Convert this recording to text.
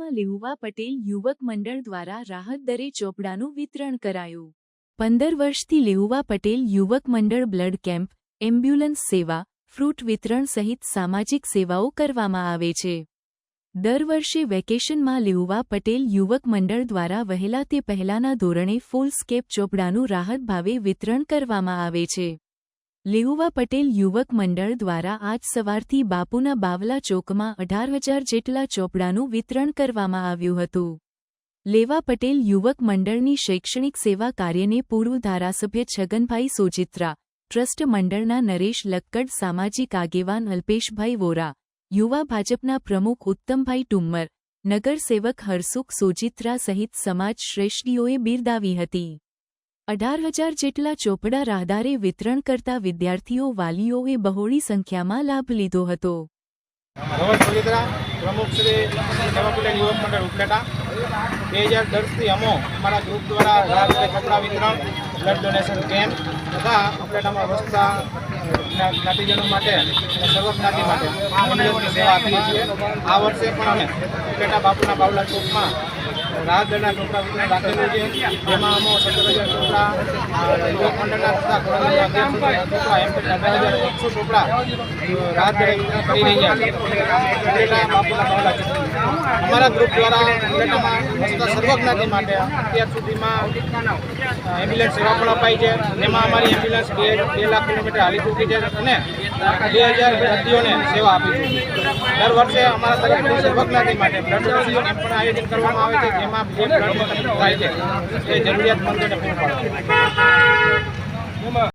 વેકેશનમાં લેઉવા પટેલ યુવક મંડળ દ્વારા રાહત દરે ચોપડાનું વિતરણ કરાયું। 15 વર્ષથી લેઉવા પટેલ યુવક મંડળ બ્લડ કેમ્પ, એમ્બ્યુલન્સ સેવા, ફ્રૂટ વિતરણ સહિત સામાજિક સેવાઓ કરવામાં આવે છે। દર વર્ષે વેકેશનમાં લેઉવા પટેલ યુવક મંડળ દ્વારા વહેલા તે પહેલાના ધોરણે ફૂલ સ્કેપ ચોપડાનું રાહત ભાવે વિતરણ કરવામાં આવે છે। લેઉવા પટેલ યુવક મંડળ દ્વારા આજ સવારથી બાપુના બાવલા ચોકમાં 18,000 જેટલા ચોપડાનું વિતરણ કરવામાં આવ્યું હતું। લેવા પટેલ યુવક મંડળની શૈક્ષણિક સેવા કાર્યને પૂર્વ ધારાસભ્ય છગનભાઈ સોજિત્રા, ટ્રસ્ટ મંડળના નરેશ લક્કડ, સામાજિક આગેવાન અલ્પેશભાઈ વોરા, યુવા ભાજપના પ્રમુખ ઉત્તમભાઈ ટુમ્મર, નગરસેવક હરસુખ સોજિત્રા સહિત સમાજ શ્રેષ્ઠીઓએ બિરદાવી હતી। 18,000 જેટલા ચોપડા રાહદારે વિતરણ કરતા વિદ્યાર્થીઓ વાલીઓએ બહોળી સંખ્યામાં લાભ લીધો હતો। પ્રમુખ શ્રી લેવા પટેલ યુવક મંડળ ઉપલેટા 2010થી અમો અમારા ગ્રુપ દ્વારા રાહદારે કપડા વિતરણ, બ્લડ ડોનેશન કેમ્પ તથા ઉપલેટામાં વસતા જ્ઞાતિજનો માટે અને સર્વ જ્ઞાતિ માટે એમ્બ્યુલન્સની સેવા આપીએ છીએ। આ વર્ષે પણ અમે ઉપલેટા બાપુના બાવલા ચોકમાં રાહત દરના ચોપડા વિતરણ રાખેલું છે, જેમાં અમે 17,000 ચોપડા યુવક મંડળના તથા ચોપડા એમ 18,100 ચોપડા રાહત દરે વિતરણ કરી રહ્યા છીએ। ઉપલેટા બાપુના બાવલા ચોક અમારા ગ્રુપ દ્વારા ઉપલેટામાં વસતા સર્વ જ્ઞાતિ માટે અત્યાર સુધીમાં એમ્બ્યુલન્સ સેવા પણ અપાઈ છે, જેમાં અમારી એમ્બ્યુલન્સ 2 લાખ કિલોમીટર હાલી ચૂકી છે અને 2,000 દર્દીઓને સેવા આપી છે। દર વર્ષે અમારા તરફથી સર્વ જ્ઞાતિ માટે બ્લડ ડોનેશન કેમ્પ પણ આયોજન કરવામાં આવે છે, જેમાં જે બ્લડ થાય છે એ જરૂરિયાતમંદોને પૂરું પાડે છે।